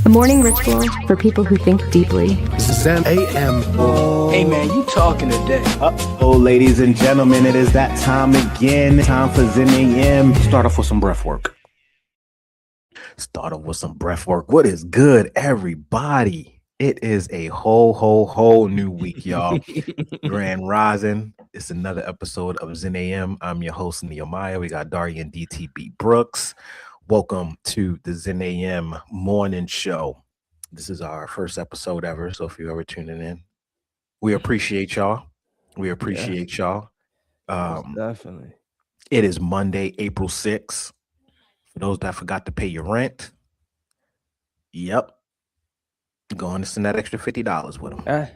A morning ritual for people who think deeply. Zen AM. Hey man, you talking today? Oh, ladies and gentlemen, it is that time again. Time for Zen AM. Start off with some breath work. What is good, everybody? It is a whole new week, y'all. Grand Rising. It's another episode of Zen AM. I'm your host, Nehemiah. We got Darian DTB Brooks. Welcome to the Zen AM morning show. This is our first episode ever, so if you're ever tuning in, we appreciate y'all. Definitely. It is Monday, April 6th. For those that forgot to pay your rent, yep. Going to send that extra $50 with them.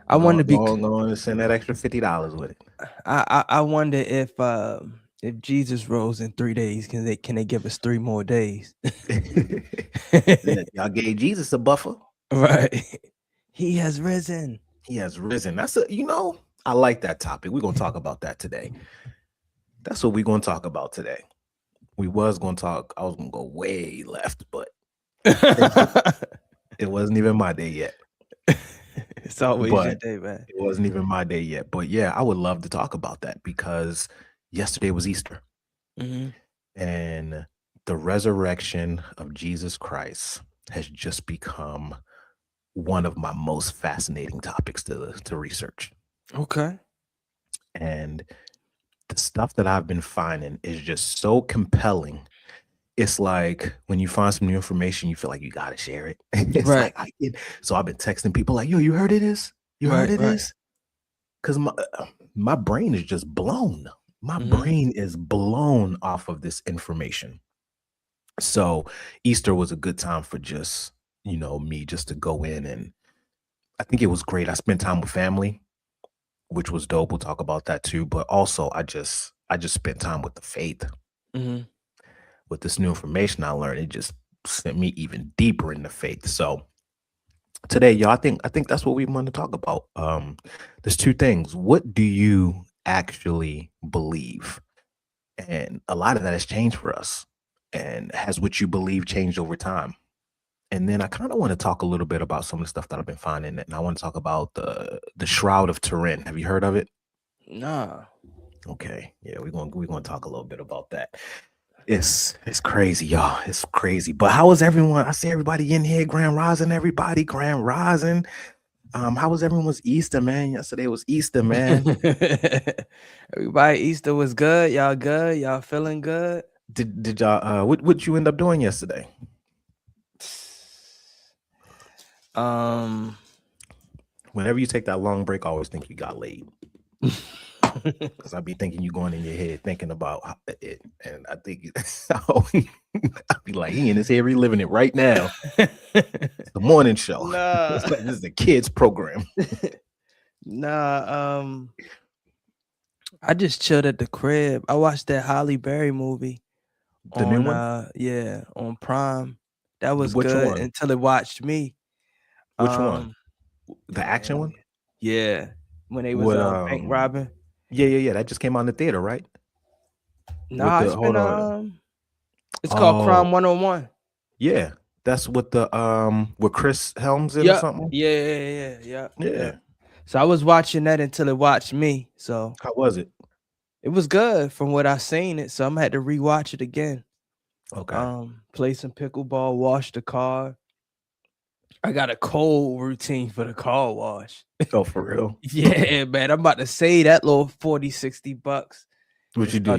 I wonder going to send that extra $50 with it. I wonder if Jesus rose in 3 days, can they give us 3 more days? Y'all gave Jesus a buffer. Right. He has risen. That's I like that topic. We're going to talk about that today. That's what we're going to talk about today. I was going to go way left, but it wasn't even my day yet. It's always your day, man. It wasn't even my day yet. But yeah, I would love to talk about that because yesterday was Easter. Mm-hmm. And the resurrection of Jesus Christ has just become one of my most fascinating topics to research. Okay. And the stuff that I've been finding is just so compelling. It's like when you find some new information, you feel like you got to share it. It's right. So I've been texting people like, yo, you heard of this? You heard of this? Because my brain is just blown. My brain is blown off of this information. So Easter was a good time for just, me just to go in, and I think it was great. I spent time with family, which was dope. We'll talk about that too. But also I just spent time with the faith. Mm-hmm. With this new information I learned, it just sent me even deeper in the faith. So today, y'all, I think that's what we want to talk about. There's 2 things. What do you actually believe? And a lot of that has changed for us. And has what you believe changed over time? And then I kind of want to talk a little bit about some of the stuff that I've been finding. And I want to talk about the Shroud of Turin. Have you heard of it? Nah. Okay. Yeah, we're going to talk a little bit about that. It's crazy, y'all. It's crazy. But how is everyone? I see everybody in here. Grand Rising, everybody. Grand Rising. How was everyone's Easter, man? Yesterday was Easter, man. Everybody, Easter was good. Y'all good? Y'all feeling good? Did y'all what you end up doing yesterday? Whenever you take that long break, I always think you got laid. Because I'd be thinking you going in your head thinking about it, and I think I'd be like, he in his head reliving it right now. It's the morning show. Nah. It's like this is a kids program. Nah, I just chilled at the crib. I watched that Halle Berry movie. The new one? Yeah, on Prime. That was Which good one? until it watched me. Which one? The action one? Yeah, when they was bank robbing. Yeah. That just came out in the theater, right? Nah, it's been it's called Crime 101. Yeah, that's with the with Chris Helms in or something. Yeah. So I was watching that until it watched me. So how was it? It was good from what I seen it. So I'm gonna have to rewatch it again. Okay. Play some pickleball, wash the car. I got a cold routine for the car wash. Oh, for real? Yeah, man. I'm about to save that little $40-$60. What you do?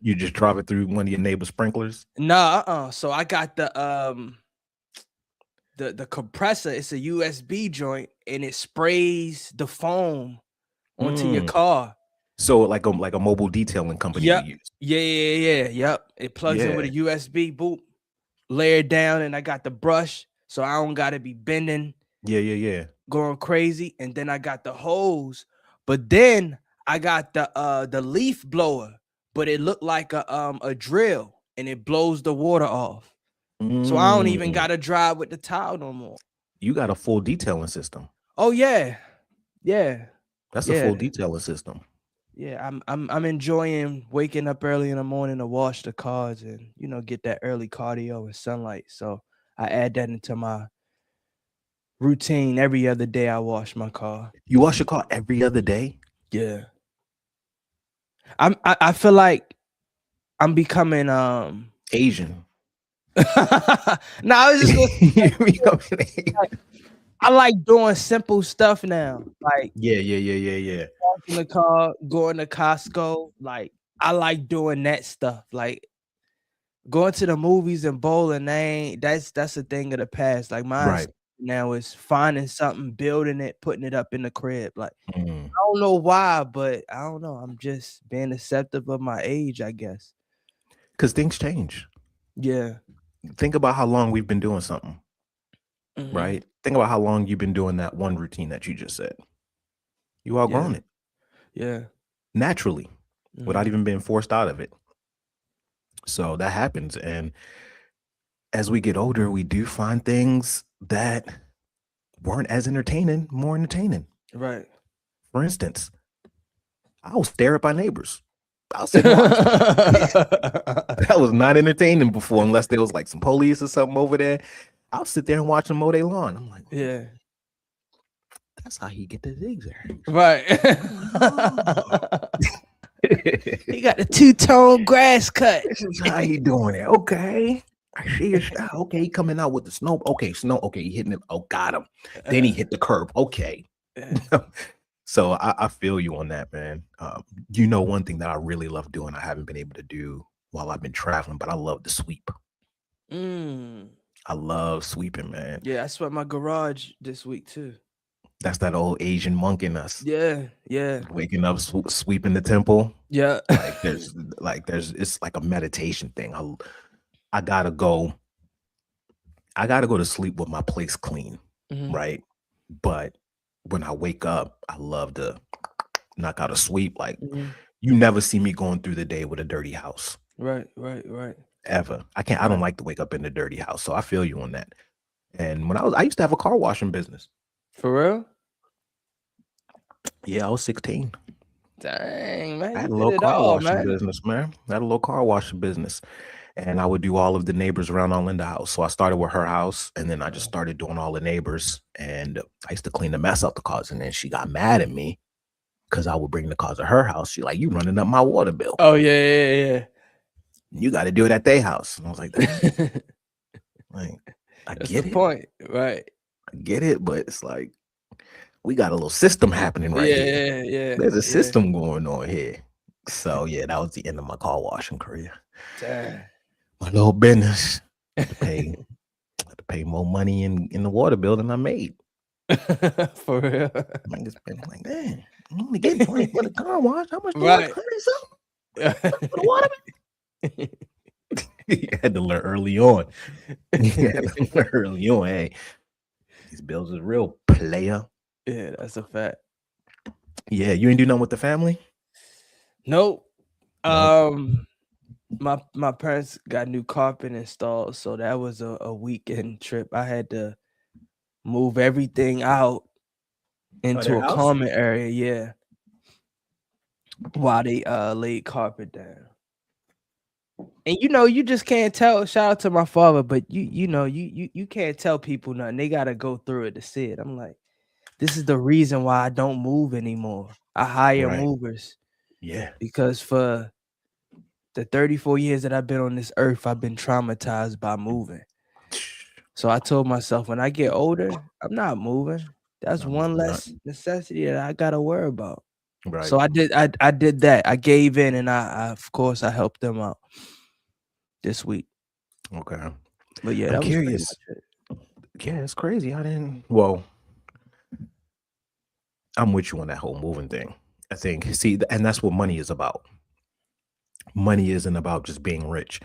You just drop it through one of your neighbor's sprinklers? Nah, so I got the compressor. It's a USB joint, and it sprays the foam onto your car. So like a mobile detailing company yep. you use. Yep. It plugs in with a USB, boop, layer down, and I got the brush, so I don't gotta be bending. Yeah. Going crazy. And then I got the hose, but then I got the leaf blower, but it looked like a drill, and it blows the water off. So I don't even gotta drive with the towel no more. You got a full detailing system. Oh yeah. That's a full detailing system. yeah, I'm enjoying waking up early in the morning to wash the cars and get that early cardio and sunlight. So I add that into my routine. Every other day I wash my car. You wash your car every other day? Yeah. I feel like I'm becoming Asian. no, I was just You becoming Asian. I like doing simple stuff now. Like Yeah. washing the car, going to Costco. Like I like doing that stuff. Like going to the movies and bowling, that's a thing of the past. Like mine Right. now is finding something, building it, putting it up in the crib. Like Mm. I don't know why, but I don't know. I'm just being acceptive of my age, I guess. Because things change. Yeah. Think about how long we've been doing something, Mhm. right? Think about how long you've been doing that one routine that you just said. You outgrown it Yeah. naturally without Mhm. even being forced out of it. So that happens. And as we get older, we do find things that weren't as entertaining, more entertaining. Right. For instance, I will stare at my neighbors. I'll sit and watch them. That was not entertaining before, unless there was like some police or something over there. I'll sit there and watch them mow their lawn. I'm like, Yeah. that's how he get the zigzag. Right. This He got the two-tone grass cut. is how he doing it. Okay. I see your style. Okay, he coming out with the snow. Okay, snow. Okay, he hitting it. Oh, got him. Then he hit the curb. Okay. So I feel you on that, man. One thing that I really love doing, I haven't been able to do while I've been traveling, but I love to sweep. I love sweeping, man. Yeah, I swept my garage this week too. That's that old Asian monk in us. Yeah. Waking up, sweeping the temple. Yeah. It's like a meditation thing. I gotta go to sleep with my place clean, Mhm. right? But when I wake up, I love to knock out a sweep. Like Mhm. you never see me going through the day with a dirty house. Right. Ever. I don't like to wake up in a dirty house. So I feel you on that. And I used to have a car washing business. For real? Yeah, I was 16. Dang, man. I had a You little did it car all, washing man. business, man. I had a little car washing business. And I would do all of the neighbors around Arlinda house. So I started with her house, and then I just started doing all the neighbors. And I used to clean the mess out the cars. And then she got mad at me because I would bring the cars to her house. She like, you running up my water bill. Oh, yeah. You got to do it at their house. And I was like, like, I That's get the it. point, right? I get it, but it's like we got a little system happening right here. Yeah. There's a system going on here. So yeah, that was the end of my car washing career. Dang. My little business. I had to pay more money in the water bill than I made. For real. I just been like, man, I'm only getting 20 for the car wash. How much? Right. 100 something for the water bill? You had to learn early on. Hey, these bills is real, player. Yeah, that's a fact. Yeah, you ain't do nothing with the family? Nope. Nope. My parents got new carpet installed, so that was a weekend trip. I had to move everything out into their a house? common area, yeah. While they laid carpet down. And you just can't tell. Shout out to my father, but you can't tell people nothing. They gotta go through it to see it. I'm like, this is the reason why I don't move anymore. I hire Right. movers. Yeah. Because for the 34 years that I've been on this earth, I've been traumatized by moving. So I told myself, when I get older, I'm not moving. That's one less necessity that I gotta worry about. Right. So I did that. I gave in, and I of course I helped them out this week. Okay. But yeah, I'm that was pretty curious. much it. Yeah, it's crazy. I'm with you on that whole moving thing. I think, and that's what money is about. Money isn't about just being rich.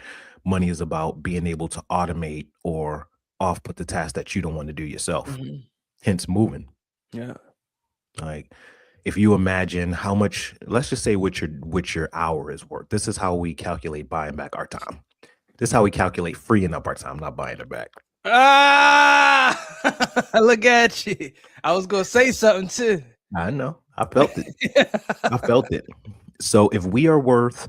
Money is about being able to automate or off-put the task that you don't want to do yourself. Mhm. Hence moving. Yeah. Like if you imagine how much, let's just say what your hour is worth. This is how we calculate buying back our time. This is how we calculate freeing up our time, not buying it back. Look at you. I was gonna say something too. I know. I felt it. I felt it. So if we are worth,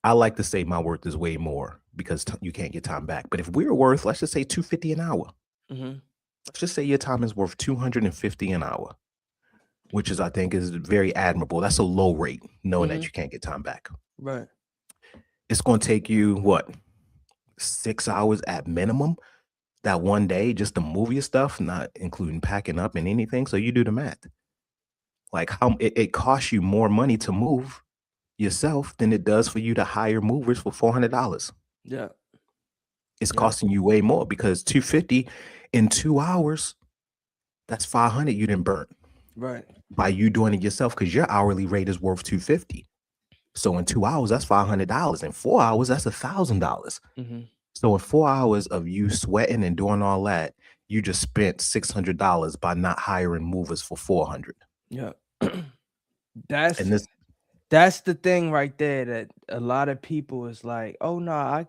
I like to say my worth is way more because you can't get time back. But if we're worth, let's just say $250 an hour. Mm-hmm. Let's just say your time is worth $250 an hour, which is, I think, is very admirable. That's a low rate, knowing that you can't get time back. Right. It's going to take you what, 6 hours at minimum that one day just to move your stuff, not including packing up and anything. So you do the math. Like how it costs you more money to move yourself than it does for you to hire movers for $400. Yeah. It's Yeah. costing you way more because $250 in 2 hours, that's $500 you didn't burn Right. by you doing it yourself, because your hourly rate is worth $250. So in 2 hours, that's $500. In 4 hours, that's $1,000. Mm-hmm. So in 4 hours of you sweating and doing all that, you just spent $600 by not hiring movers for $400. Yeah. And this, That's the thing right there, that a lot of people is like, oh no,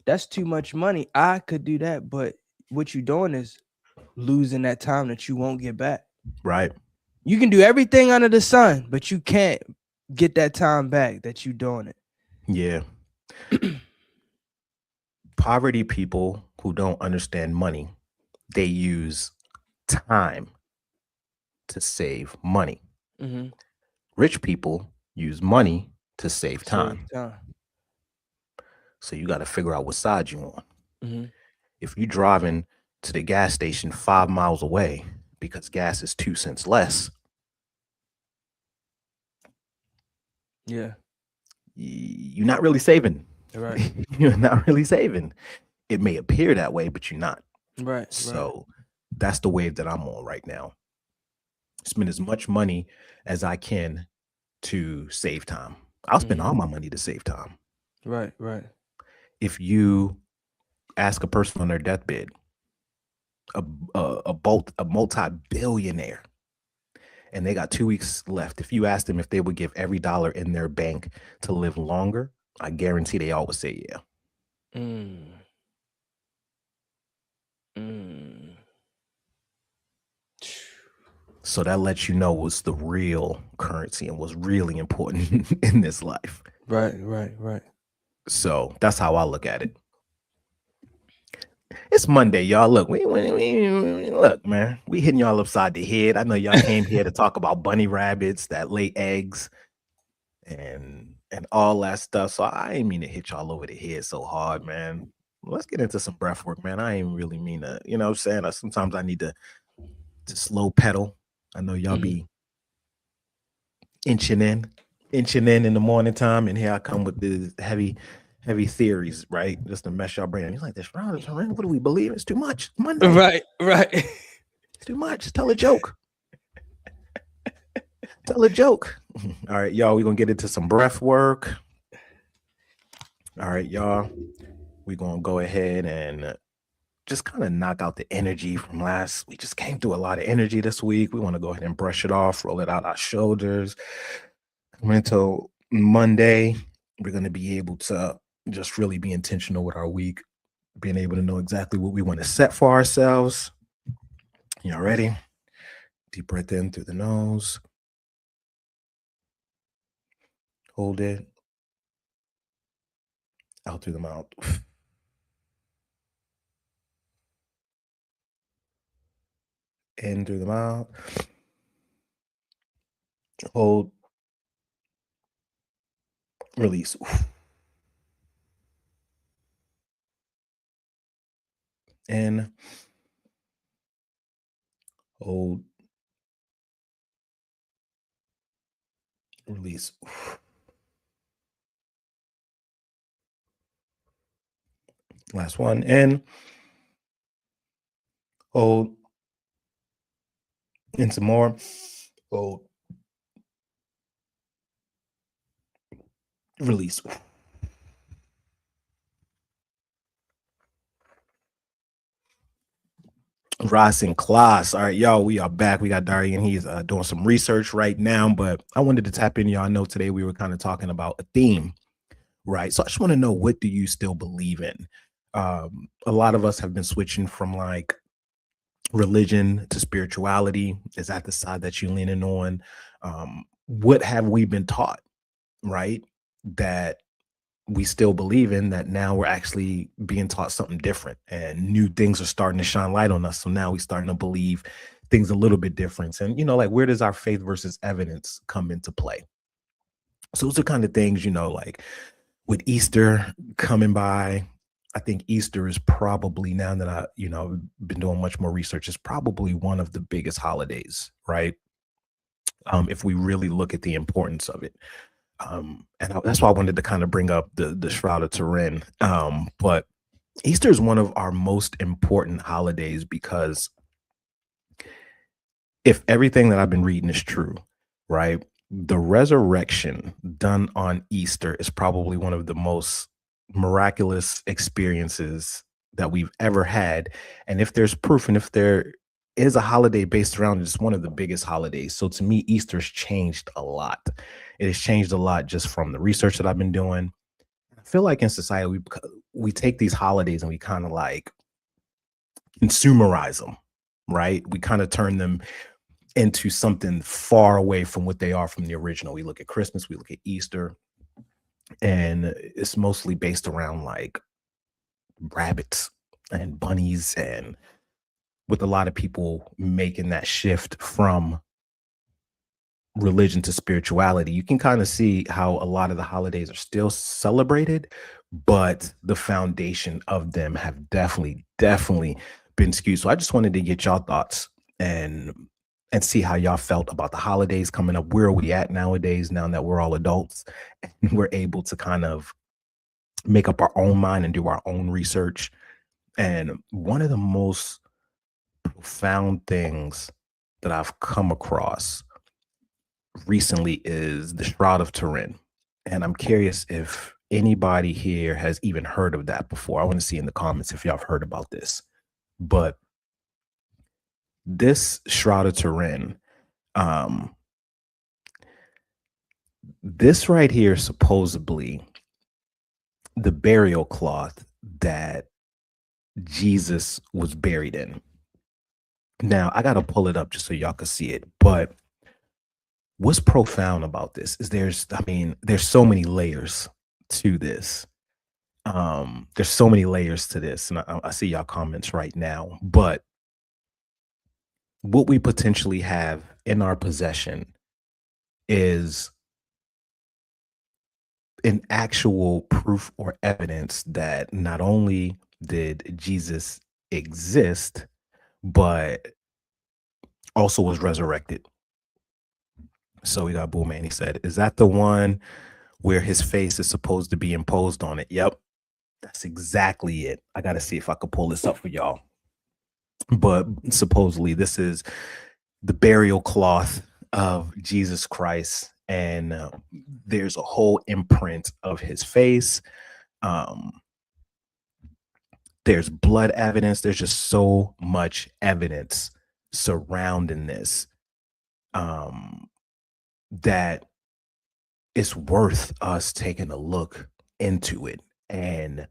that's too much money. I could do that, but what you're doing is losing that time that you won't get back. right? You can do everything under the sun, but you can't get that time back that you're doing it. Yeah. Poverty people who don't understand money, they use time to save money. Mm-hmm. Rich people use money to save time. So you got to figure out what side you're on. Mm-hmm. If you're driving to the gas station 5 miles away because gas is 2 cents less, yeah, you're not really saving. Right. You're not really saving. It may appear that way, but you're not. Right. So that's the wave that I'm on right now. Spend as much money as I can to save time. I'll spend all my money to save time. Right. Right. If you ask a person on their deathbed, a multi-billionaire, and they got 2 weeks left, if you ask them if they would give every dollar in their bank to live longer, I guarantee they always say yeah. So that lets you know what's the real currency and what's really important in this life. Right. So that's how I look at it. It's Monday, y'all. Look, look, man. We hitting y'all upside the head. I know y'all came here to talk about bunny rabbits that lay eggs and all that stuff. So I ain't mean to hit y'all over the head so hard, man. Let's get into some breath work, man. I ain't really mean to, you know what I'm saying? Sometimes I need to slow pedal. I know y'all be inching in the morning time, and here I come with the heavy theories, right? Just to mess y'all brain. He's like, this round, what do we believe? It's too much. It's Monday. Right. It's too much. Tell a joke. Tell a joke. All right, y'all, we're gonna get into some breath work. All right, y'all, we're gonna go ahead and just kind of knock out the energy from last. We just came through a lot of energy this week. We want to go ahead and brush it off, roll it out our shoulders. Coming into Monday, we're going to be able to just really be intentional with our week, being able to know exactly what we want to set for ourselves. Y'all ready? Deep breath in through the nose. Hold it. Out through the mouth. In through the mouth. Hold. Release. In. Hold. Release. Last one. In. Hold. And some more. Hold. Release. Rising class. All right, y'all, we are back. We got Darian. He's doing some research right now, but I wanted to tap in. Y'all know today we were kind of talking about a theme, right? So I just want to know, what do you still believe in? A lot of us have been switching from like religion to spirituality. Is that the side that you're leaning on? What have we been taught? right? That we still believe in, that now we're actually being taught something different and new things are starting to shine light on us. So now we're starting to believe things a little bit different. And, like, where does our faith versus evidence come into play? So those are kind of things, like with Easter coming by. I think Easter is probably, now that I've been doing much more research, is probably one of the biggest holidays, right? If we really look at the importance of it. That's why I wanted to kind of bring up the Shroud of Turin. But Easter is one of our most important holidays because if everything that I've been reading is true, right, the resurrection done on Easter is probably one of the most miraculous experiences that we've ever had. And if there's proof, and if there is a holiday based around it, it's one of the biggest holidays. So to me, Easter's changed a lot. It has changed a lot just from the research that I've been doing. I feel like in society, we take these holidays and we kind of like consumerize them, right? We kind of turn them into something far away from what they are from the original. We look at Christmas, we look at Easter, and it's mostly based around like rabbits and bunnies, and with a lot of people making that shift from religion to spirituality, you can kind of see how a lot of the holidays are still celebrated, but the foundation of them have definitely been skewed. So I just wanted to get y'all thoughts and see how y'all felt about the holidays coming up. Where are we at nowadays, now that we're all adults and we're able to kind of make up our own mind and do our own research? And one of the most profound things that I've come across recently is the Shroud of Turin. And I'm curious if anybody here has even heard of that before. I want to see in the comments if y'all have heard about this. But this Shroud of Turin, this right here is supposedly the burial cloth that Jesus was buried in. Now, I got to pull it up just so y'all can see it. But what's profound about this is there's so many layers to this. There's so many layers to this. And I see y'all comments right now. But what we potentially have in our possession is an actual proof or evidence that not only did Jesus exist, but also was resurrected. So we got Boom Man. He said, "Is that the one where his face is supposed to be imposed on it?" Yep, that's exactly it. I got to see if I could pull this up for y'all. But supposedly this is the burial cloth of Jesus Christ, and there's a whole imprint of his face. There's blood evidence. There's just so much evidence surrounding this that it's worth us taking a look into it and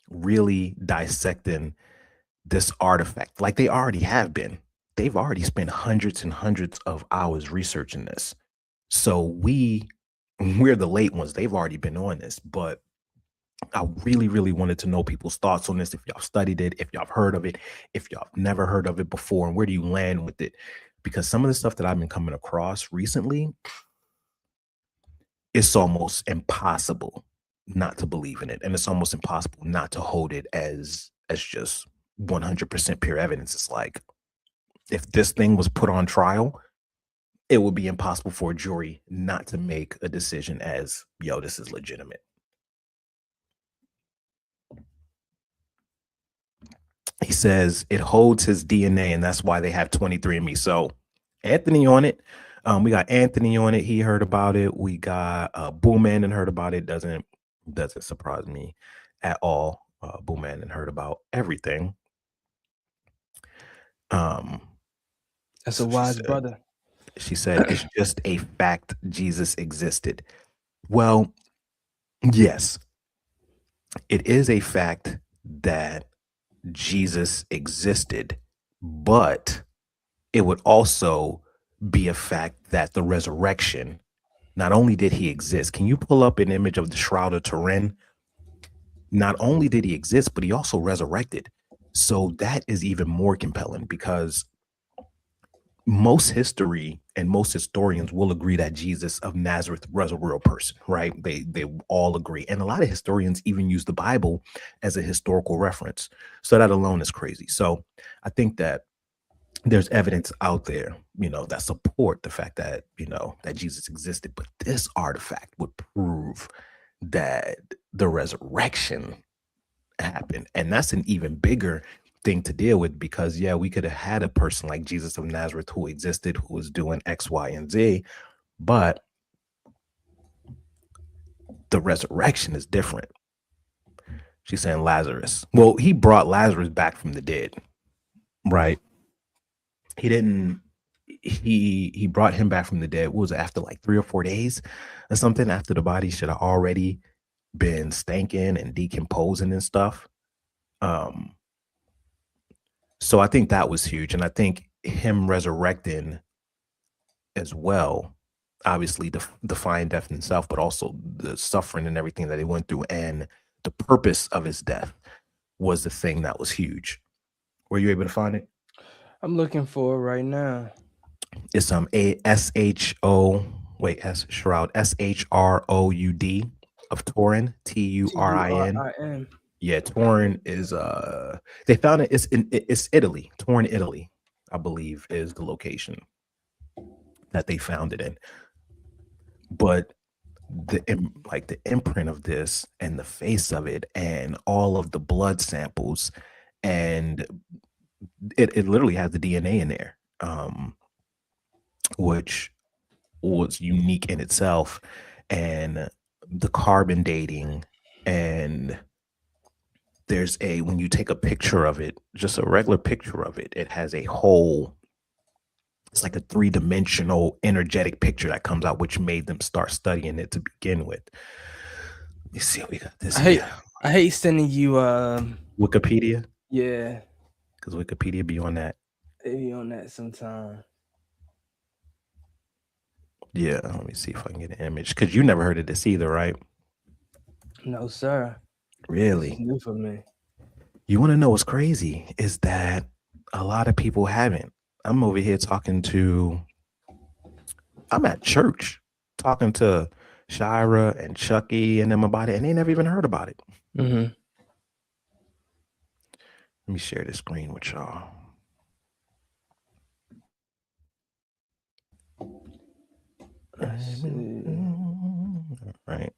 really dissecting this artifact, like they already have been. They've already spent hundreds and hundreds of hours researching this. So we're the late ones. They've already been on this, but I really wanted to know people's thoughts on this. If y'all studied it, if y'all have heard of it, if y'all have never heard of it before, and where do you land with it? Because some of the stuff that I've been coming across recently, it's almost impossible not to believe in it. And it's almost impossible not to hold it as just 100% pure evidence. It's like, if this thing was put on trial, it would be impossible for a jury not to make a decision as, yo, this is legitimate. He says it holds his DNA, and that's why they have 23andMe. So Anthony on it. We got Anthony on it. He heard about it. We got Boom Man and heard about it. Doesn't surprise me at all. Boom Man and heard about everything. That's a wise brother. She said it's just a fact Jesus existed. Well, yes, it is a fact that Jesus existed, but it would also be a fact that the resurrection not only did he exist, can you pull up an image of the Shroud of Turin? Not only did he exist, but he also resurrected. So that is even more compelling, because most history and most historians will agree that Jesus of Nazareth was a real person, right? They all agree. And a lot of historians even use the Bible as a historical reference. So that alone is crazy. So I think that there's evidence out there, that support the fact that, that Jesus existed. But this artifact would prove that the resurrection happened. And that's an even bigger thing to deal with, because we could have had a person like Jesus of Nazareth who existed, who was doing X, Y, and Z, but the resurrection is different. She's saying Lazarus. Well, he brought Lazarus back from the dead, right? He didn't. He brought him back from the dead. What was it, after like 3 or 4 days or something? After the body should have already been stinking and decomposing and stuff. So I think that was huge. And I think him resurrecting as well, obviously defying death himself, but also the suffering and everything that he went through, and the purpose of his death was the thing that was huge. Were you able to find it? I'm looking for it right now. It's Shroud, SHROUD of Turin, TURIN. Yeah, Turin is they found it. It's Italy. Turin, Italy, I believe, is the location that they found it in. But the imprint of this and the face of it and all of the blood samples, and it literally has the DNA in there, which was unique in itself, and the carbon dating, and there's when you take a picture of it, just a regular picture of it, it has a whole, it's like a 3-dimensional energetic picture that comes out, which made them start studying it to begin with. Let me see, we got this. I hate sending you Wikipedia. Yeah, because Wikipedia be on that. They be on that sometime. Yeah, let me see if I can get an image, because you never heard of this either, right? No, sir. Really? It's new for me. You want to know what's crazy is that a lot of people haven't. I'm over here I'm at church talking to Shira and Chucky and them about it, and they never even heard about it. Mm-hmm. Let me share this screen with y'all. All right.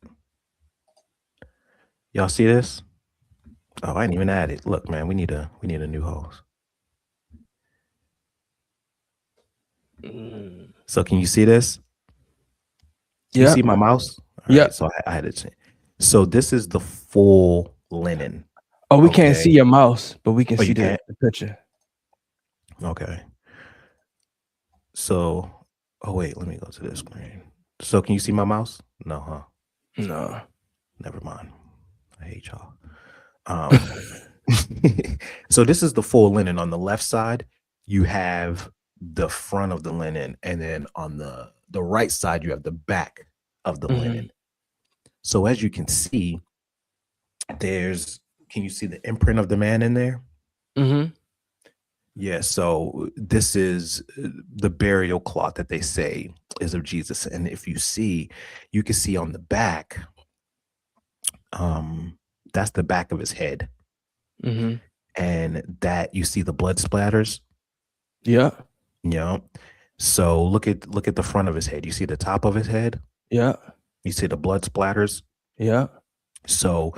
Y'all see this? Oh, I didn't even add it. Look, man, we need a new host. So can you see this? Yeah. You see my mouse? Yeah. Right, so I had it. So this is the full linen. Oh, we can't see your mouse, but we can see the picture. Okay. So, oh wait, let me go to this screen. So can you see my mouse? No, huh? No. Never mind. I hate y'all. So this is the full linen. On the left side, you have the front of the linen, and then on the right side, you have the back of the linen. So as you can see, can you see the imprint of the man in there? Mm-hmm. Yeah, so this is the burial cloth that they say is of Jesus. And if you can see on the back, that's the back of his head. Mm-hmm. And that you see the blood splatters. Yeah. Yeah. So look at the front of his head. You see the top of his head? Yeah. You see the blood splatters? Yeah. So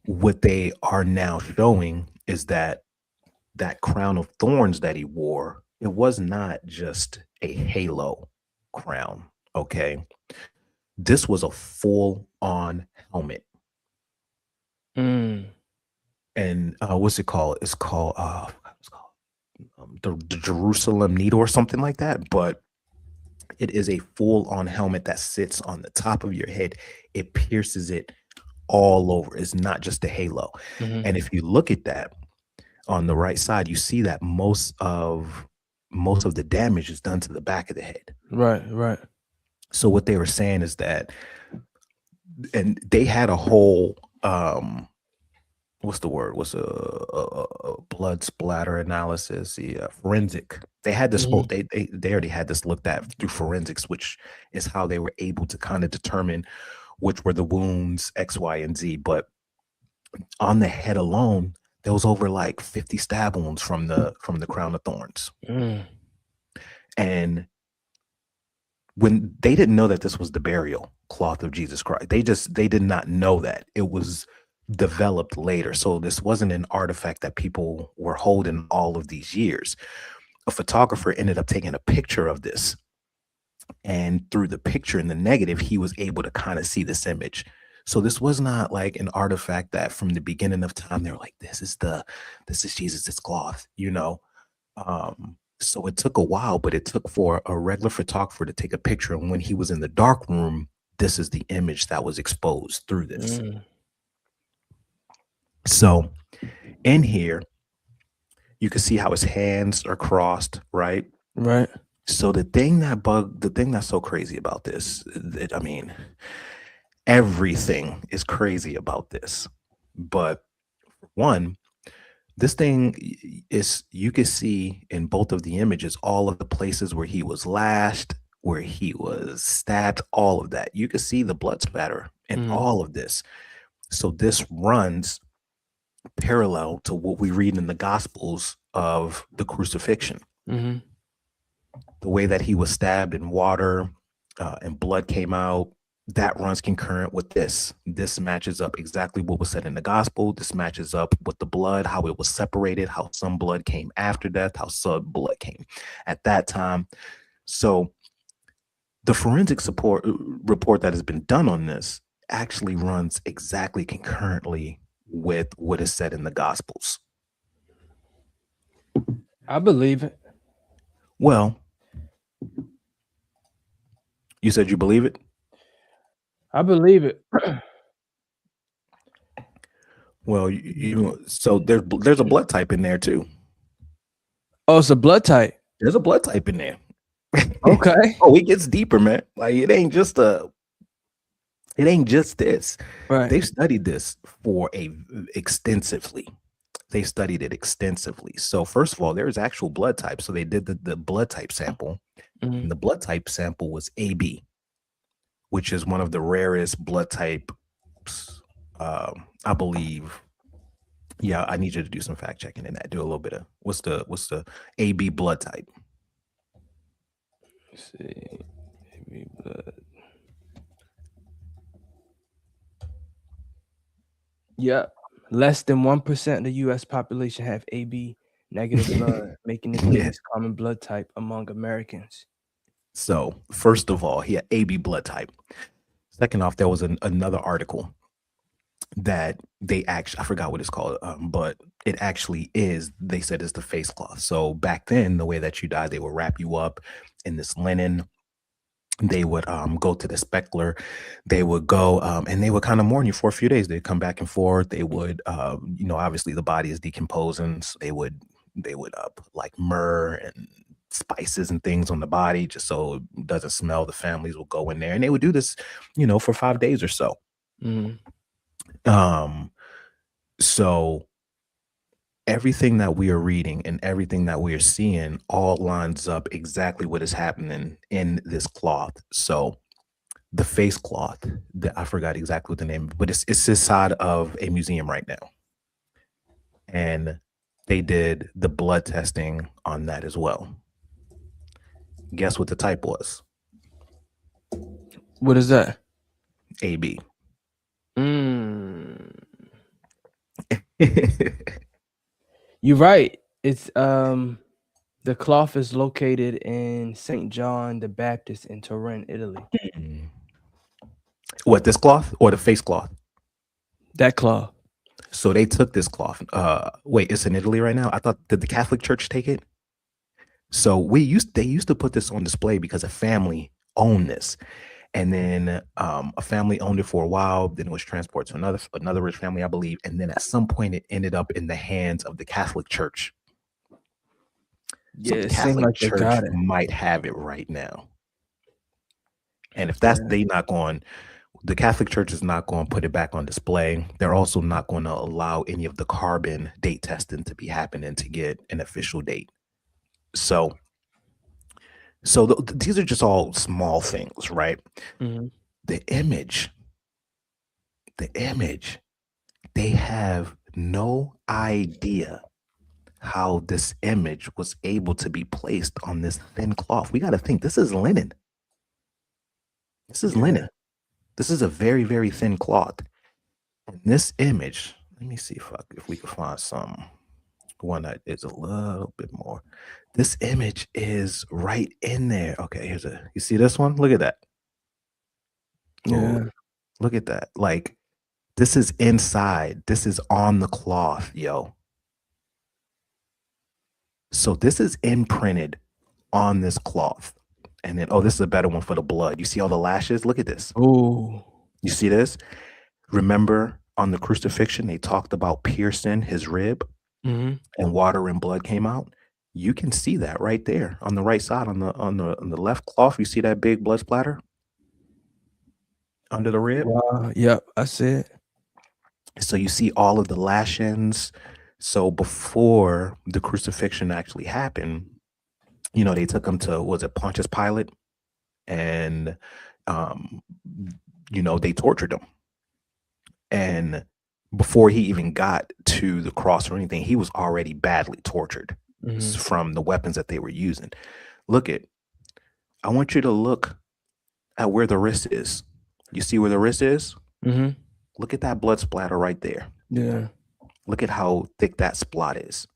what they are now showing is that crown of thorns that he wore, it was not just a halo crown, okay? This was a full-on helmet. And what's it called? It's called the Jerusalem needle or something like that. But it is a full-on helmet that sits on the top of your head. It pierces it all over. It's not just a halo. And if you look at that on the right side, you see that most of the damage is done to the back of the head. Right. So what they were saying is that, and they had a whole what's the word? What's a blood splatter analysis? The forensic. They had this whole. They already had this looked at through forensics, which is how they were able to kind of determine which were the wounds X, Y, and Z. But on the head alone, there was over like 50 stab wounds from the crown of thorns. And when they didn't know that this was the burial cloth of Jesus Christ, they did not know that it was developed later. So this wasn't an artifact that people were holding all of these years. A photographer ended up taking a picture of this, and through the picture in the negative, he was able to kind of see this image. So this was not like an artifact that from the beginning of time they were like, this is Jesus' cloth, you know. So it took a while, but it took for a regular photographer to take a picture, and when he was in the dark room, this is the image that was exposed through this. So in here, you can see how his hands are crossed, right? Right. So the thing that's so crazy about this, I mean, everything is crazy about this. But one, this thing is, you can see in both of the images, all of the places where he was lashed, where he was stabbed, all of that. You can see the blood spatter and all of this. So this runs parallel to what we read in the Gospels of the crucifixion. The way that he was stabbed in water and blood came out, that runs concurrent with this. This matches up exactly what was said in the gospel. This matches up with the blood, how it was separated, how some blood came after death, how some blood came at that time. So the forensic report that has been done on this actually runs exactly concurrently with what is said in the gospels. I believe it. Well, you said you believe it? I believe it. Well, so there's a blood type in there too. Oh, it's a blood type. There's a blood type in there. Okay. Oh, it gets deeper, man. Like it ain't just this. Right. They've studied this extensively. They studied it extensively. So first of all, there's actual blood type. So they did the blood type sample. And the blood type sample was AB, which is one of the rarest blood types, I believe. Yeah, I need you to do some fact checking in that. Do a little bit of what's the AB blood type? Let's see. AB blood. Yep. Less than 1% of the U.S. population have AB negative blood, making it the least common blood type among Americans. So first of all, he had AB blood type. Second off, there was another article that they actually, I forgot what it's called, but it actually is, they said, is the face cloth. So back then, the way that you died, they would wrap you up in this linen. They would go to the speckler. They would go and they would kind of mourn you for a few days. They'd come back and forth. They would, obviously the body is decomposing. So they would put like myrrh and spices and things on the body just so it doesn't smell. The families will go in there and they would do this, for 5 days or so. So everything that we are reading and everything that we are seeing all lines up exactly what is happening in this cloth. So the face cloth, I forgot exactly what the name, but it's inside of a museum right now. And they did the blood testing on that as well. Guess what the type was? What is that? AB. You're right. It's the cloth is located in St. John the Baptist in Turin, Italy. What, this cloth or the face cloth? That cloth. So they took this cloth. Wait, it's in Italy right now? I thought, did the Catholic Church take it? So they used to put this on display because a family owned this. And then a family owned it for a while. Then it was transported to another rich family, I believe. And then at some point, it ended up in the hands of the Catholic Church. So Yeah, the it seemed Catholic like they Church got it. might have it right now. And if the Catholic Church is not going to put it back on display. They're also not going to allow any of the carbon date testing to be happening to get an official date. So these are just all small things, right? Mhm. The image, they have no idea how this image was able to be placed on this thin cloth. We got to think, this is linen. This is linen. This is a very, very thin cloth. And this image, let me see if we can find one that is a little bit more. This image is right in there. Okay, you see this one? Look at that. Yeah. Oh, look at that. Like, this is inside. This is on the cloth, yo. So this is imprinted on this cloth. And then, this is a better one for the blood. You see all the lashes? Look at this. Oh. You see this? Remember on the crucifixion, they talked about piercing his rib and water and blood came out. You can see that right there on the right side, on the left cloth. You see that big blood splatter under the rib? Wow. Yep, I see it. So you see all of the lashings. So before the crucifixion actually happened, they took him to, was it Pontius Pilate? And, they tortured him. And before he even got to the cross or anything, he was already badly tortured from the weapons that they were using. I want you to look at where the wrist is. You see where the wrist is? Mm-hmm. Look at that blood splatter right there. Yeah. Look at how thick that spot is.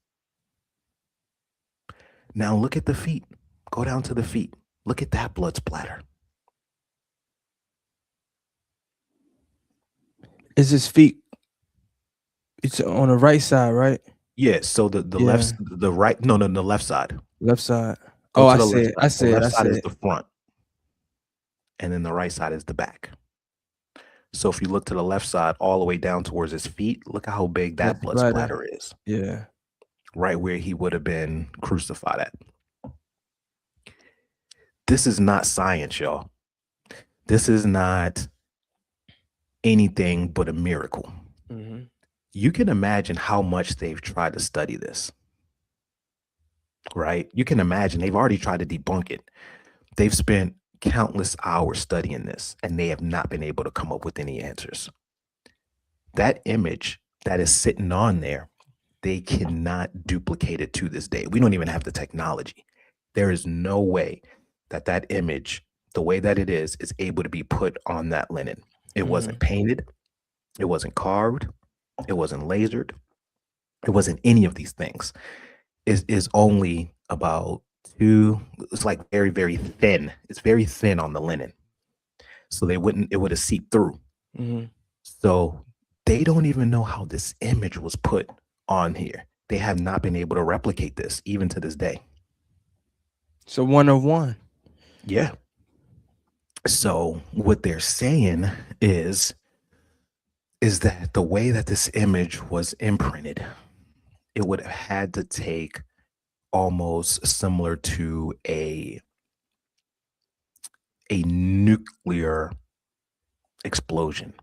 Now look at the feet. Go down to the feet. Look at that blood splatter. Is his feet? It's on the right side, right? Yeah. So the left, the right. No, the left side. Left side. Go I to the see left it. I side. see The it. left I side see is it. the front, and then the right side is the back. So if you look to the left side, all the way down towards his feet, look at how big that blood splatter is. Yeah. Right where he would have been crucified at. This is not science, y'all. This is not anything but a miracle. Mm-hmm. You can imagine how much they've tried to study this, right? You can imagine they've already tried to debunk it. They've spent countless hours studying this, and they have not been able to come up with any answers. That image that is sitting on there, they cannot duplicate it to this day. We don't even have the technology. There is no way that image, the way that it is able to be put on that linen. It wasn't painted. It wasn't carved. It wasn't lasered. It wasn't any of these things. It is only about it's like very, very thin. It's very thin on the linen. So it would have seeped through. Mm-hmm. So they don't even know how this image was put on here. They have not been able to replicate this even to this day. So 1 of 1. Yeah. So what they're saying is that the way that this image was imprinted, it would have had to take almost similar to a nuclear explosion.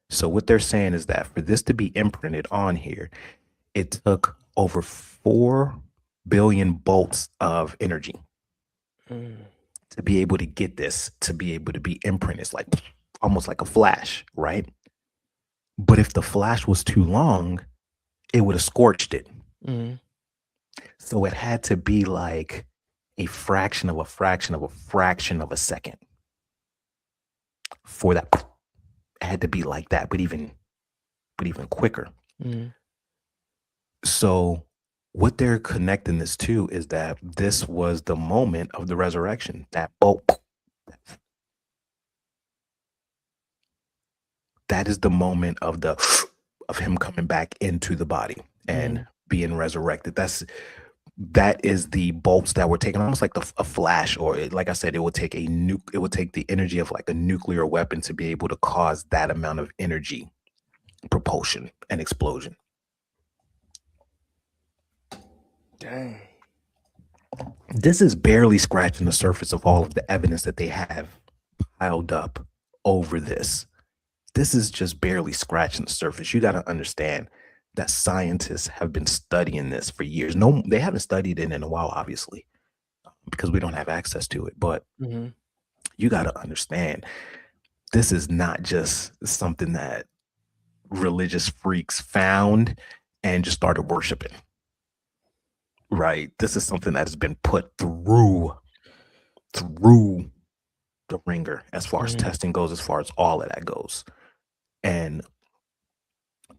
So what they're saying is that for this to be imprinted on here, it took over 4 billion volts of energy to be able to get this, to be able to be imprinted. It's like almost like a flash, right? But if the flash was too long, it would have scorched it. Mm-hmm. So it had to be like a fraction of a fraction of a fraction of a second for that. It had to be like that, but even quicker. Mm-hmm. So what they're connecting this to is that this was the moment of the resurrection. That that is the moment of him coming back into the body and being resurrected. That is the bolts that were taken, almost like a flash, or like I said, it would take the energy of like a nuclear weapon to be able to cause that amount of energy, propulsion, and explosion. Dang. this is barely scratching the surface of all of the evidence that they have piled up over this. This is just barely scratching the surface. You got to understand that scientists have been studying this for years. No, they haven't studied it in a while, obviously, because we don't have access to it. But you got to understand, this is not just something that religious freaks found and just started worshiping. Right? This is something that has been put through the ringer as far as testing goes, as far as all of that goes. And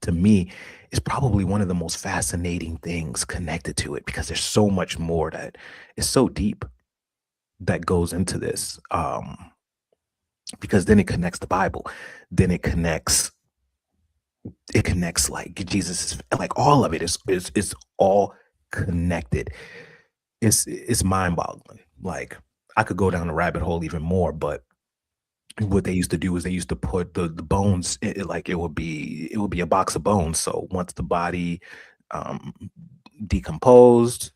to me, it's probably one of the most fascinating things connected to it, because there's so much more that is so deep that goes into this. Because then it connects the Bible, then it connects like Jesus, like all of it is all connected. It's mind-boggling. Like, I could go down the rabbit hole even more, but what they used to do is they used to put the bones like it would be a box of bones. So once the body decomposed,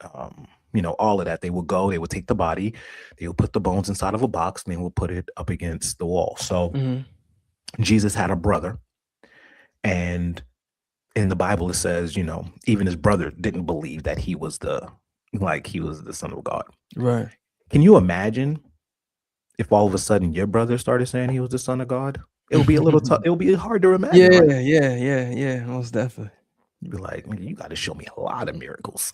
all of that, they would take the body, they would put the bones inside of a box, and they would put it up against the wall. So Jesus had a brother, and in the Bible it says, even his brother didn't believe that he was the Son of God. Right. Can you imagine if all of a sudden your brother started saying he was the Son of God? It would be a little tough. It would be hard to imagine. Yeah, right? Most definitely. You'd be like, you got to show me a lot of miracles.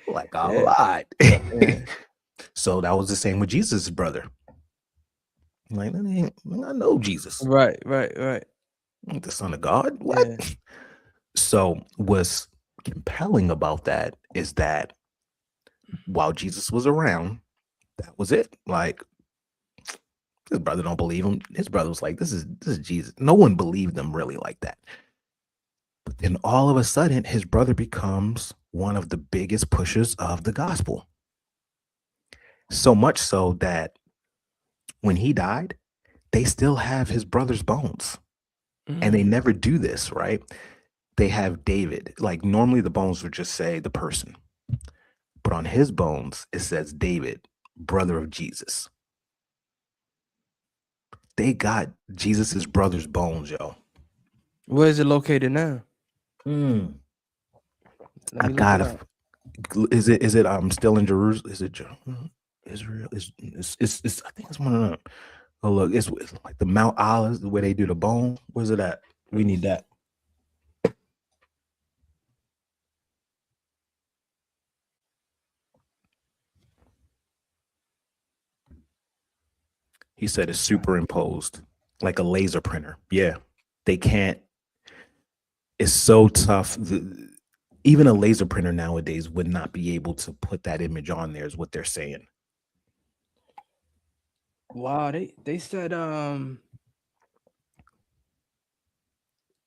Like a lot. So that was the same with Jesus' brother. Like, I know Jesus. Right. The Son of God? What? Yeah. So what's compelling about that is that while Jesus was around, that was it. Like, his brother don't believe him. His brother was like, this is Jesus. No one believed them really like that. But then all of a sudden, his brother becomes one of the biggest pushers of the gospel. So much so that when he died, they still have his brother's bones. And they never do this, right? They have David. Like, normally the bones would just say the person. But on his bones, it says David, brother of Jesus. They got Jesus's brother's bones, yo. Where is it located now? I gotta. Is it still in Jerusalem? Is it Israel? It's I think it's one of them. Oh, look, it's like the Mount Olives, where they do the bone. Where's it at? We need that. He said it's superimposed like a laser printer. Yeah, they can't. It's so tough. Even a laser printer nowadays would not be able to put that image on there, is what they're saying. Wow, they said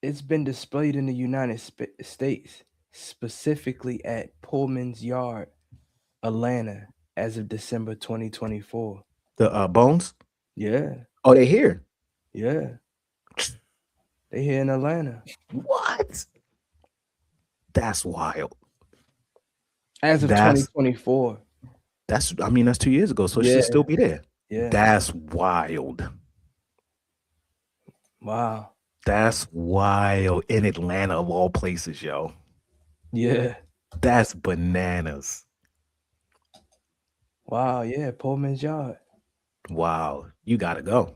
it's been displayed in the United States, specifically at Pullman's Yard, Atlanta, as of December 2024. The bones? Yeah. Oh, they here? Yeah. They here in Atlanta. What? That's wild. As of 2024. That's 2 years ago, so it should still be there. Yeah. That's wild. Wow. That's wild. In Atlanta, of all places, yo. Yeah. That's bananas. Wow, yeah, Pullman's Yard. Wow. You gotta go.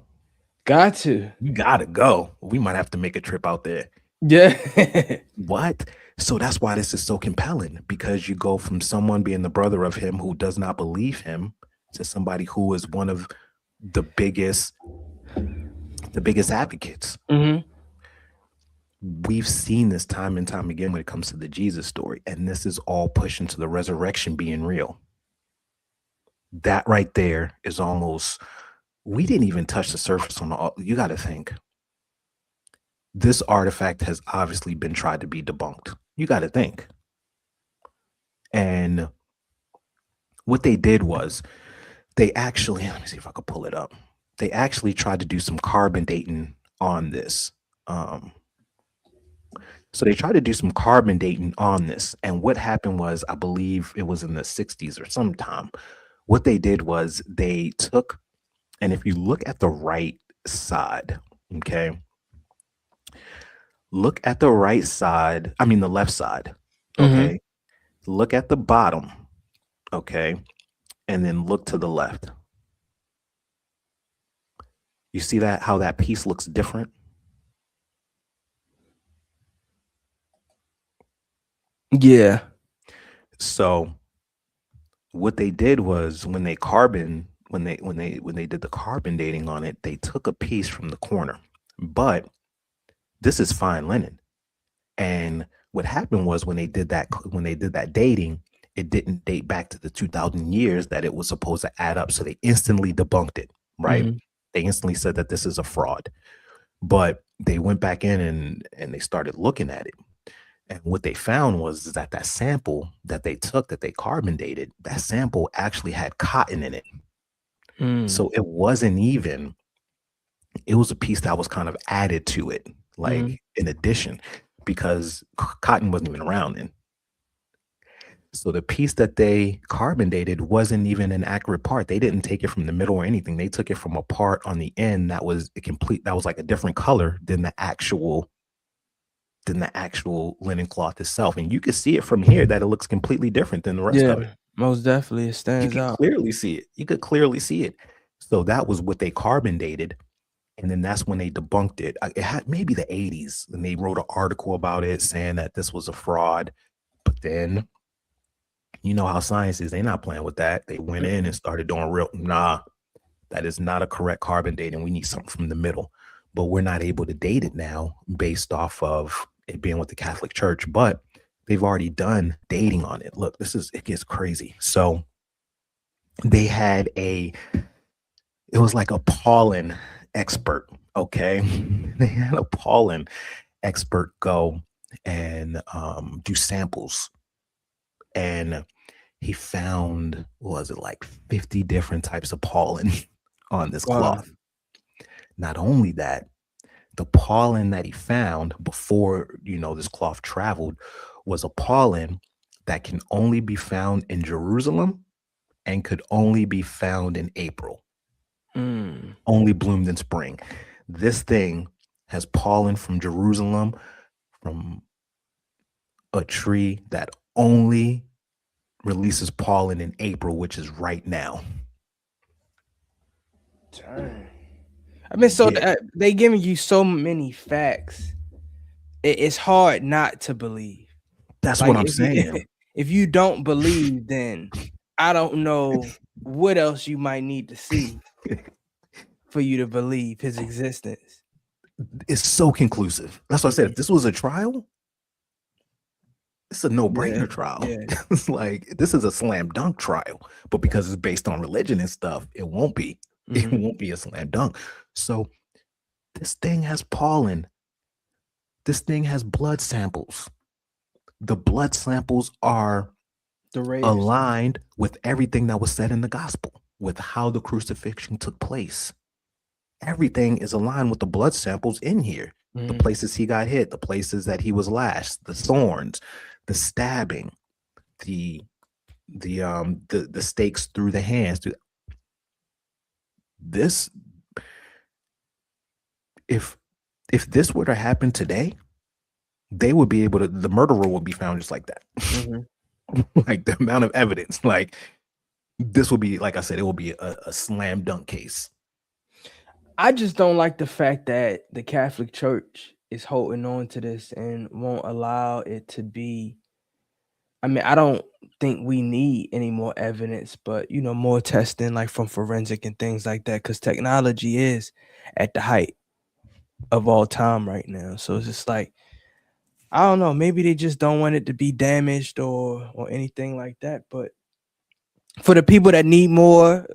Got to. You gotta go. We might have to make a trip out there. Yeah. What? So that's why this is so compelling, because you go from someone being the brother of him who does not believe him to somebody who is one of the biggest advocates. We've seen this time and time again when it comes to the Jesus story, and this is all pushing to the resurrection being real. That right there is almost, we didn't even touch the surface on you got to think. This artifact has obviously been tried to be debunked. You got to think. And what they did was they actually, let me see if I could pull it up. They actually tried to do some carbon dating on this. So they tried to do some carbon dating on this. And what happened was, I believe it was in the 60s or sometime. What they did was they took, and if you look at the right side, okay, look at the right side, I mean the left side, okay, look at the bottom, okay, and then look to the left. You see that, how that piece looks different? Yeah. So what they did was, when they did the carbon dating on it, they took a piece from the corner. But this is fine linen. And what happened was, when they did that dating, it didn't date back to the 2000 years that it was supposed to add up. So they instantly debunked it, right? They instantly said that this is a fraud. But they went back in and they started looking at it. And what they found was that that sample that they took, that they carbon dated, that sample actually had cotton in it. So it wasn't even, it was a piece that was kind of added to it, like in addition, because cotton wasn't even around then. So the piece that they carbon dated wasn't even an accurate part. They didn't take it from the middle or anything. They took it from a part on the end that was that was like a different color than the actual linen cloth itself. And you can see it from here that it looks completely different than the rest of it. Most definitely, it stands You out. can clearly see it. You could clearly see it. So that was what they carbon dated. And then that's when they debunked it. It had maybe the 80s, and they wrote an article about it saying that this was a fraud. But then, you know how science is, they're not playing with that. They went in and started doing that is not a correct carbon dating. We need something from the middle. But we're not able to date it now based off of it being with the Catholic Church. But they've already done dating on it. Look, it gets crazy. So they had it was like a pollen expert, okay? They had a pollen expert go and do samples. And he found, what was it, like 50 different types of pollen on this cloth. Not only that, the pollen that he found before, this cloth traveled was a pollen that can only be found in Jerusalem and could only be found in April. Only bloomed in spring. This thing has pollen from Jerusalem, from a tree that only releases pollen in April, which is right now. Dang. I mean, so they giving you so many facts. It's hard not to believe. That's what I'm saying. If you don't believe, then I don't know what else you might need to see for you to believe his existence. It's so conclusive. That's what I said. If this was a trial, it's a no-brainer trial. It's like, this is a slam dunk trial. But because it's based on religion and stuff, it won't be. It won't be a slam dunk. So this thing has pollen. This thing has blood samples. The blood samples are aligned with everything that was said in the gospel, with how the crucifixion took place. Everything is aligned with the blood samples in here. The places he got hit, the places that he was lashed, the thorns, the stabbing, the stakes through the hands. This, if this were to happen today, they would be able to, the murderer would be found just like that. Like the amount of evidence, like this will be, like I said, it will be a slam dunk case. I just don't like the fact that the Catholic Church is holding on to this and won't allow it to be. I mean, I don't think we need any more evidence, but more testing, like from forensic and things like that, because technology is at the height of all time right now. So it's just like, I don't know, maybe they just don't want it to be damaged or anything like that. But for the people that need more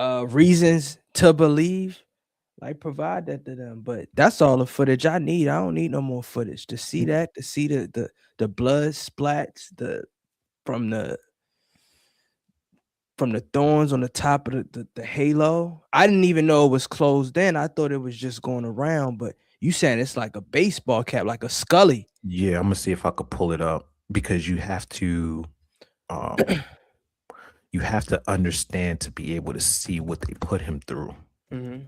reasons to believe, like, provide that to them. But that's all the footage I need. I don't need no more footage to see that, to see the blood splats from the from the thorns on the top of the halo. I didn't even know it was closed in. I thought it was just going around, but you saying it's like a baseball cap, like a Scully. Yeah, I'm gonna see if I could pull it up because um you have to understand to be able to see what they put him through. Mm-hmm.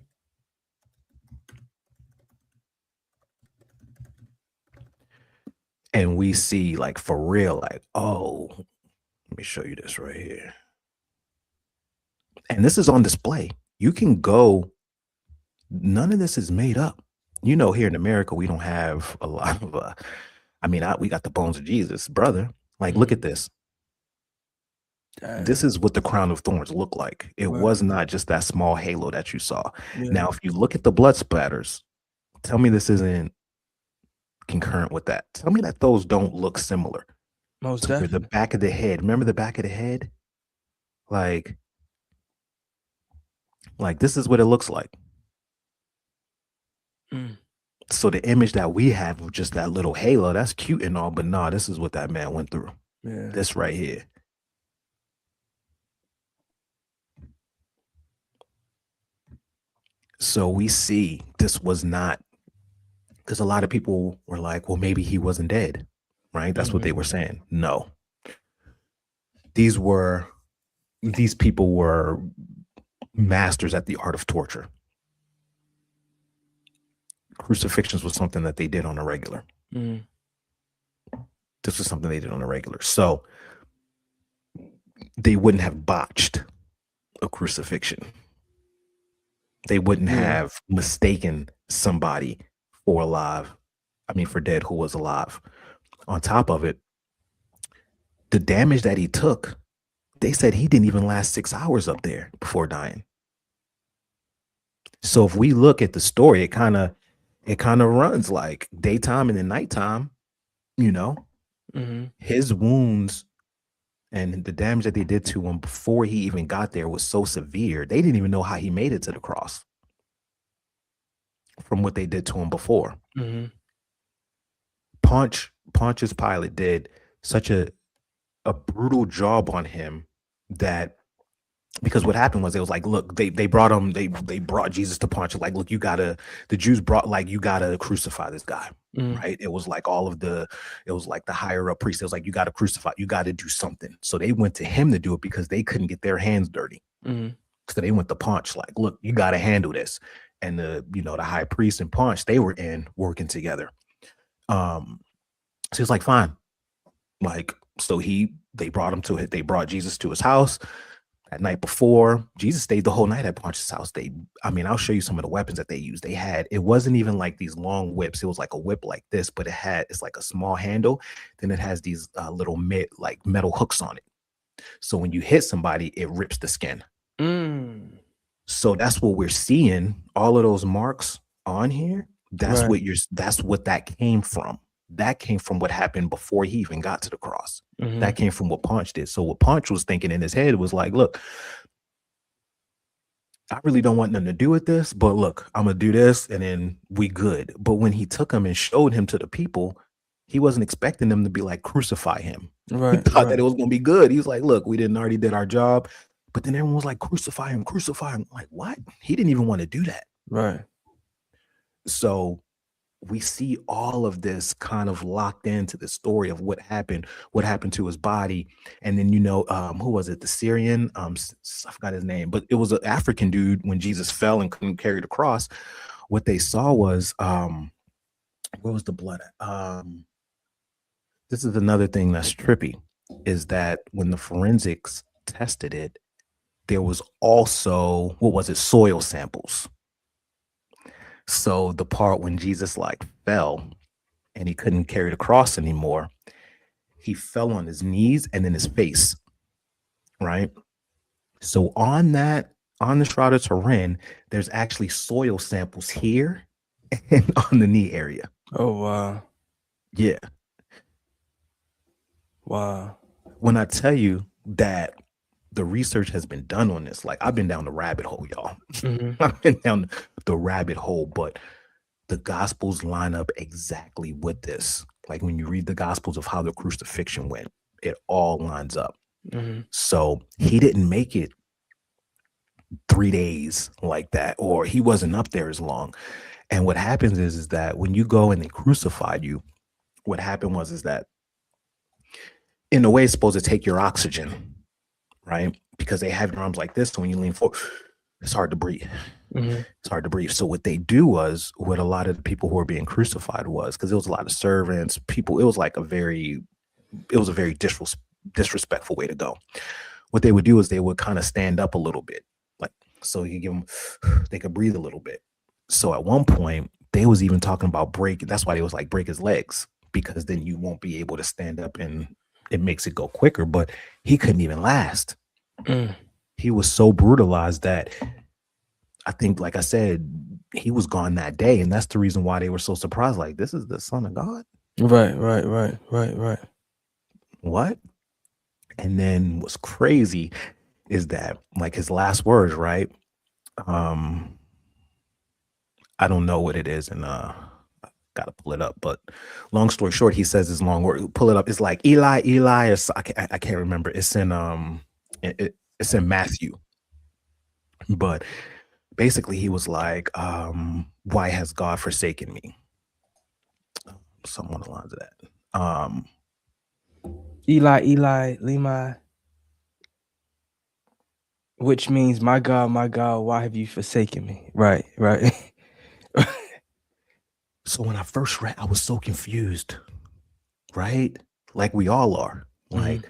And we see like for real, like, oh, let me show you this right here. And this is on display. You can go, none of this is made up. You know, here in America, we don't have a lot of we got the bones of Jesus, brother. Like, look at this. This is what the crown of thorns looked like. It was not just that small halo that you saw. Yeah. Now, if you look at the blood splatters, tell me this isn't concurrent with that. Tell me that those don't look similar. Most To where definitely. the back of the head, remember the back of the head? Like this is what it looks like. Mm. So the image that we have of just that little halo, that's cute and all, but nah, this is what that man went through. Yeah. This right here. So we see this was not, because a lot of people were like, well, maybe he wasn't dead, right? That's what they were saying. No. These people were masters at the art of torture. Crucifixions was something that they did on a regular. Mm. This was something they did on a regular. So they wouldn't have botched a crucifixion. They wouldn't have mistaken somebody for dead who was alive. On top of it, the damage that he took, they said he didn't even last 6 hours up there before dying. So if we look at the story, it kind of runs like daytime and then nighttime, His wounds and the damage that they did to him before he even got there was so severe. They didn't even know how he made it to the cross from what they did to him before. Mm-hmm. Pontius Pilate did such a brutal job on him that, because what happened was, it was like, look, they brought him, they brought Jesus to Pontius, like, look, the Jews brought, like, you gotta crucify this guy. Right? It was like it was like the higher up priest. It was like, you gotta crucify, you gotta do something. So they went to him to do it because they couldn't get their hands dirty. So they went to Pontius, like, look, you gotta handle this. And the high priest and Pontius, they were working together. So it's like, fine. Like, so they brought Jesus to his house. That night before, Jesus stayed the whole night at Pontius' house. I'll show you some of the weapons that they used. It wasn't even like these long whips. It was like a whip like this, but it's like a small handle. Then it has these little metal hooks on it. So when you hit somebody, it rips the skin. So that's what we're seeing. All of those marks on here. That's what that came from. That came from what happened before he even got to the cross. That came from what Pontius did. So what Pontius was thinking in his head was like, look, I really don't want nothing to do with this, but look, I'm going to do this and then we good. But when he took him and showed him to the people, he wasn't expecting them to be like, crucify him. He thought that it was going to be good. He was like, look, we already did our job. But then everyone was like, crucify him, crucify him. Like, what? He didn't even want to do that. Right. So we see all of this kind of locked into the story of what happened to his body. And then, who was it? The Syrian, I forgot his name, but it was an African dude when Jesus fell and couldn't carry the cross. What they saw was, where was the blood at? This is another thing that's trippy, is that when the forensics tested it, there was also, soil samples. So the part when Jesus fell and he couldn't carry the cross anymore, he fell on his knees and then his face, right? So on the Shroud of Turin, there's actually soil samples here and on the knee area. Oh, wow. Yeah. Wow. When I tell you that the research has been done on this, like, I've been down the rabbit hole, y'all. I've been down the rabbit hole, but the Gospels line up exactly with this. Like, when you read the Gospels of how the crucifixion went, it all lines up. Mhm. So he didn't make it 3 days like that, or he wasn't up there as long. And what happens is that when you go and they crucified you, what happened was is that in a way it's supposed to take your oxygen, right? Because they have your arms like this. So when you lean forward, it's hard to breathe. Mhm. It's hard to breathe. So what they do was, what a lot of the people who were being crucified was, because there was a lot of servants, people, it was a very disrespectful way to go. What they would do is they would kind of stand up a little bit, like, so you give them, they could breathe a little bit. So at one point they was even talking about break. That's why they was like, break his legs, because then you won't be able to stand up and it makes it go quicker. But he couldn't even last. Mm. He was so brutalized that I think, like I said, he was gone that day. And that's the reason why they were so surprised. Like, this is the Son of God? Right. What? And then what's crazy is that, like, his last words, right? I don't know what it is, and gotta pull it up. But long story short, he says his long word. Pull it up. It's like Eli, Eli, or I can't remember. It's in it's in Matthew. But basically, he was like, "Why has God forsaken me?" Something along the lines of that. Eli, Lima, which means, my God, why have you forsaken me? Right. So when I first read, I was so confused, right? Like we all are. Like,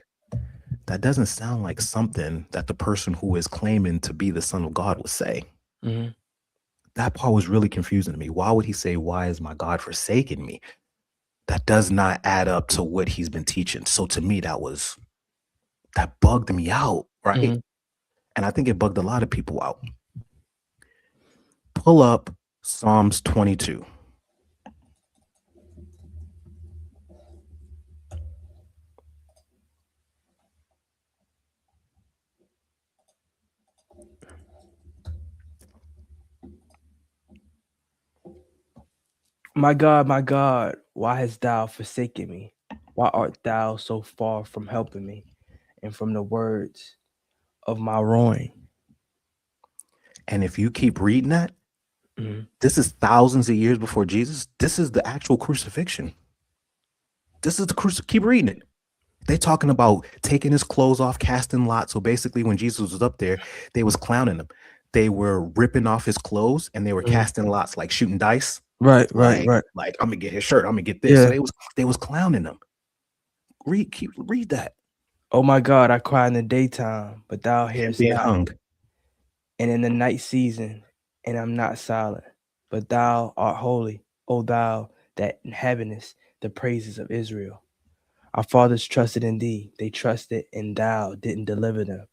that doesn't sound like something that the person who is claiming to be the Son of God would say. Mhm. That part was really confusing to me. Why would he say, "Why is my God forsaken me?" That does not add up to what he's been teaching. So to me, that bugged me out, right? Mhm. And I think it bugged a lot of people out. Pull up Psalms 22. My God, why hast thou forsaken me? Why art thou so far from helping me, and from the words of my ruin? And if you keep reading that, Mhm. this is thousands of years before Jesus. This is the actual crucifixion. This is the keep reading it. They're talking about taking his clothes off, casting lots. So basically, when Jesus was up there, they was clowning him. They were ripping off his clothes and they were casting lots, like shooting dice. Right. Like I'm gonna get his shirt. I'm gonna get this. Yeah. So they was clowning him. Read that. Oh my God, I cry in the daytime, but thou And hearest being not, hung. and in the night season, and I'm not silent. But thou art holy, O thou that inhabitest the praises of Israel. Our fathers trusted in thee. They trusted, and thou didn't deliver them.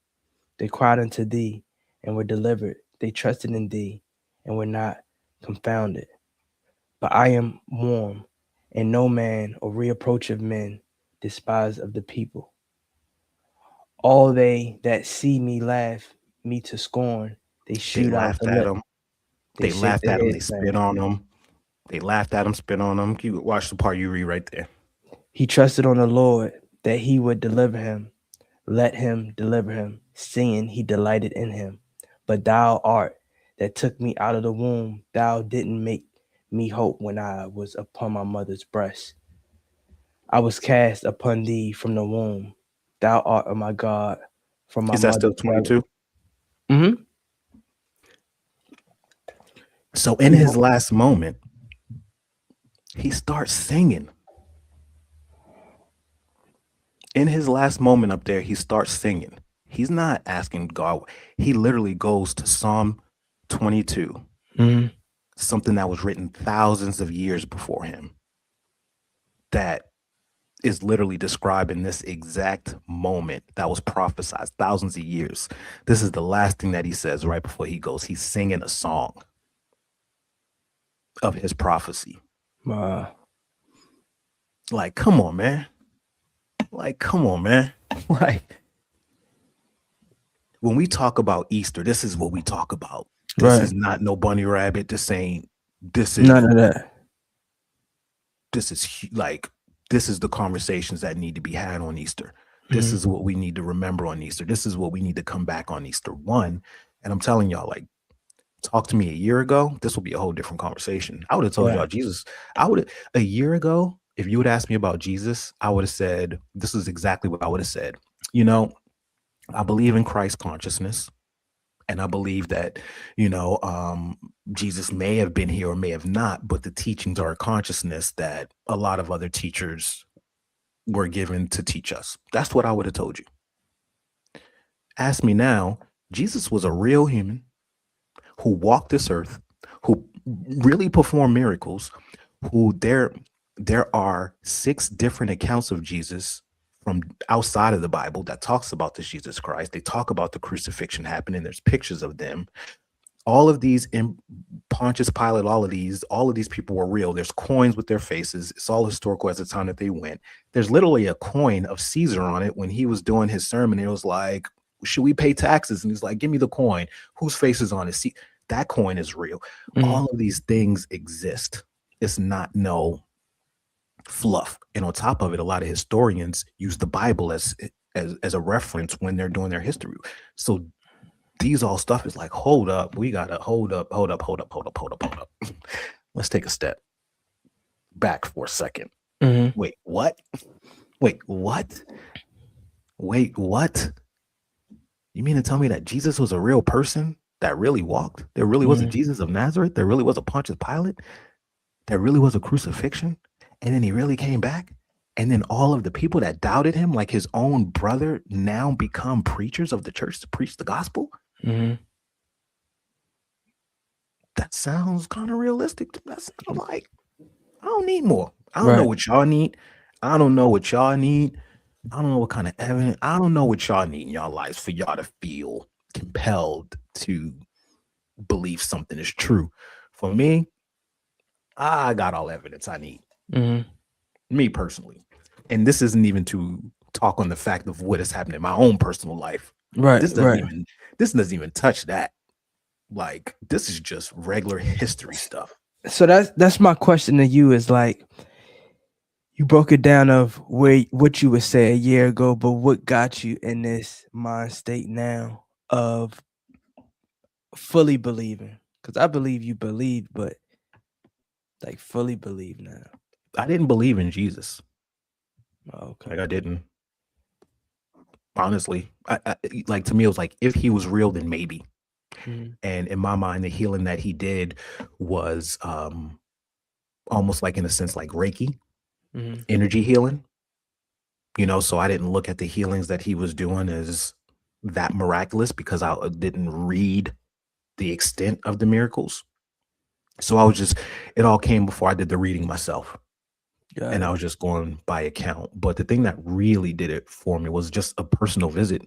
They cried unto thee and were delivered. They trusted in thee and were not confounded. But I am warm, and no man or reproach of men despise of the people. All they that see me laugh me to scorn. They They shoot out laughed the at lip. him. They They shake laughed their at him. They heads, spit saying, on him. They laughed at him, spit on him. You watch the part you read right there. he trusted on the Lord that he would deliver him. Let him deliver him, seeing he delighted in him. But thou art that took me out of the womb. Thou didn't make me hope when I was upon my mother's breast. I was cast upon thee from the womb. Thou art, oh my God, from my Is that still mother's belly. 22? Mm-hmm. So in his last moment, he starts singing. In his last moment up there, he starts singing. He's not asking God. He literally goes to Psalm 22, something that was written thousands of years before him, that is literally describing this exact moment that was prophesied thousands of years. This is the last thing that he says right before he goes. He's singing a song of his prophecy. Like, come on, man. Like, come on, man. Like, when we talk about Easter, this is what we talk about. This is not no bunny rabbit. This is None of that. This is like, this is the conversations that need to be had on Easter. This is what we need to remember on Easter. This is what we need to come back on Easter 1. And I'm telling y'all, like, talk to me a year ago, this will be a whole different conversation. I would have told y'all Jesus. A year ago, if you would ask me about Jesus, I would have said, this is exactly what I would have said. You know, I believe in Christ consciousness. And I believe that, you know, Jesus may have been here or may have not, but the teachings are a consciousness that a lot of other teachers were given to teach us. That's what I would have told you. Ask me now, Jesus was a real human who walked this earth, who really performed miracles, who there are 6 different accounts of Jesus from outside of the Bible that talks about this Jesus Christ. They talk about the crucifixion happening. There's pictures of them. All of these, in Pontius Pilate, all of these people were real. There's coins with their faces. It's all historical at the time that they went. There's literally a coin of Caesar on it when he was doing his sermon. It was like, should we pay taxes? And he's like, give me the coin. Whose face is on it? See, that coin is real. All of these things exist. It's not no fluff. And on top of it, a lot of historians use the Bible as a reference when they're doing their history. So these all stuff is like, hold up, we gotta hold up. Let's take a step back for a second. Wait, what? You mean to tell me that Jesus was a real person that really walked? There really was a Jesus of Nazareth? There really was a Pontius Pilate? There really was a crucifixion? And then he really came back? And then all of the people that doubted him, like his own brother, now become preachers of the church to preach the gospel? That sounds kind of realistic. That sounds like, I don't need more. I don't know what y'all need. I don't know what kind of evidence. I don't know what y'all need in y'all lives for y'all to feel compelled to believe something is true. For me, I got all evidence I need. Me personally. And this isn't even to talk on the fact of what has happened in my own personal life. This doesn't even touch that. Like, this is just regular history stuff. So that's my question to you is like, you broke it down of what you would say a year ago, but what got you in this mind state now of fully believing? Because I believe you believe, but like fully believe now. I didn't believe in Jesus. Okay. Like, I didn't. Honestly, I like, to me, it was like, if he was real, then maybe. And in my mind, the healing that he did was almost like, in a sense, like Reiki, energy healing. You know, so I didn't look at the healings that he was doing as that miraculous because I didn't read the extent of the miracles. So I was just, it all came before I did the reading myself. And I was just going by account. But the thing that really did it for me was just a personal visit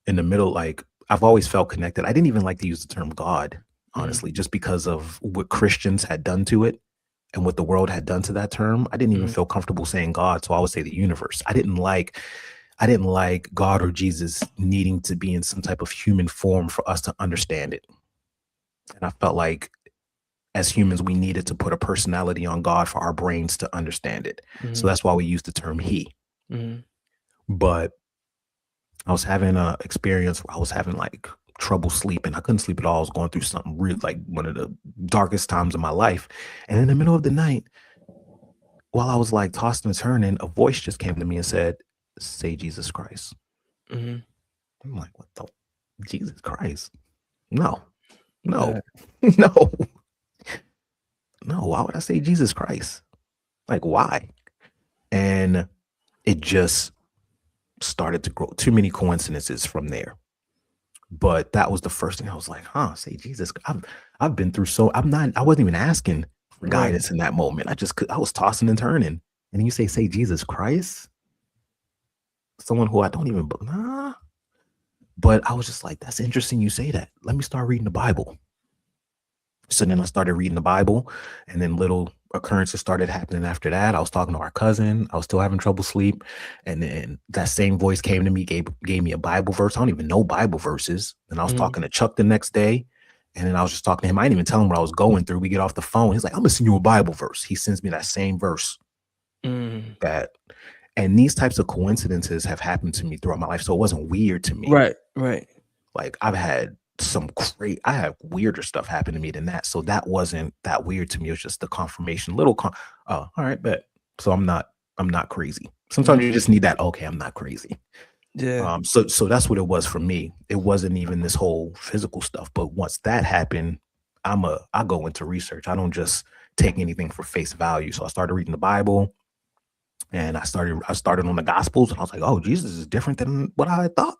in the middle. Like, I've always felt connected. I didn't even like to use the term God, honestly, just because of what Christians had done to it and what the world had done to that term. I didn't even feel comfortable saying God. So I would say the universe. I didn't like God or Jesus needing to be in some type of human form for us to understand it. And I felt like, as humans, we needed to put a personality on God for our brains to understand it. So that's why we use the term he. But I was having an experience where I was having like trouble sleeping. I couldn't sleep at all. I was going through something real, like one of the darkest times of my life. And in the middle of the night, while I was like tossing and turning, a voice just came to me and said, say Jesus Christ. I'm like, what the? Jesus Christ? No. No. Why would I say Jesus Christ? Like, why? And it just started to grow. Too many coincidences from there. But that was the first thing I was like, say Jesus. I've been through I wasn't even asking for guidance in that moment. I was tossing and turning. And you say Jesus Christ? Someone who I don't even, But I was just like, that's interesting you say that. Let me start reading the Bible. So then I started reading the Bible, and then little occurrences started happening after that. I was talking to our cousin. I was still having trouble sleep. And then that same voice came to me, gave me a Bible verse. I don't even know Bible verses. And I was talking to Chuck the next day. And then I was just talking to him. I didn't even tell him what I was going through. We get off the phone. He's like, I'm going to send you a Bible verse. He sends me that same verse. And these types of coincidences have happened to me throughout my life. So it wasn't weird to me. Right. Right. Like I have weirder stuff happen to me than that. So that wasn't that weird to me. It was just the confirmation, oh, all right, bet. So I'm not crazy. Sometimes you just need that. Okay, I'm not crazy. Yeah. So that's what it was for me. It wasn't even this whole physical stuff. But once that happened, I go into research. I don't just take anything for face value. So I started reading the Bible, and I started on the Gospels, and I was like, oh, Jesus is different than what I thought.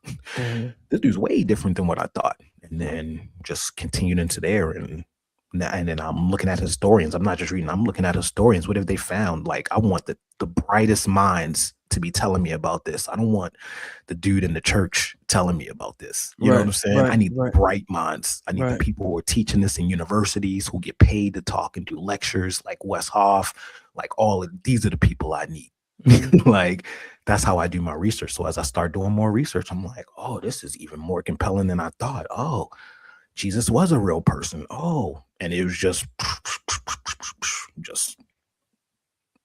This dude's way different than what I thought. And then just continued into there, and then I'm looking at historians. I'm not just reading, I'm looking at historians. What have they found? Like, I want the brightest minds to be telling me about this. I don't want the dude in the church telling me about this. You know what I'm saying? I need the bright minds. I need the people who are teaching this in universities, who get paid to talk and do lectures, like Wes Hoff, like these are the people I need. Like, that's how I do my research. So as I start doing more research, I'm like, oh, this is even more compelling than I thought. Oh, Jesus was a real person. Oh, and it was just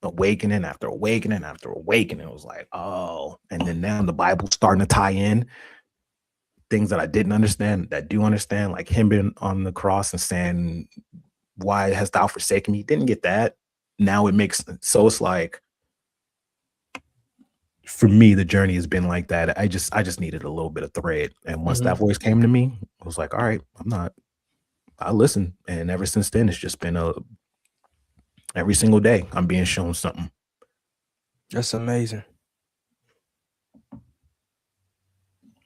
awakening after awakening after awakening. It was like, oh, and then now the Bible's starting to tie in things that I didn't understand, that do understand, like him being on the cross and saying, why hast thou forsaken me? Didn't get that. Now it makes sense. So it's like, for me, the journey has been like that. I just needed a little bit of thread. And once that voice came to me, I was like, all right, I listen. And ever since then, it's just been every single day I'm being shown something. That's amazing.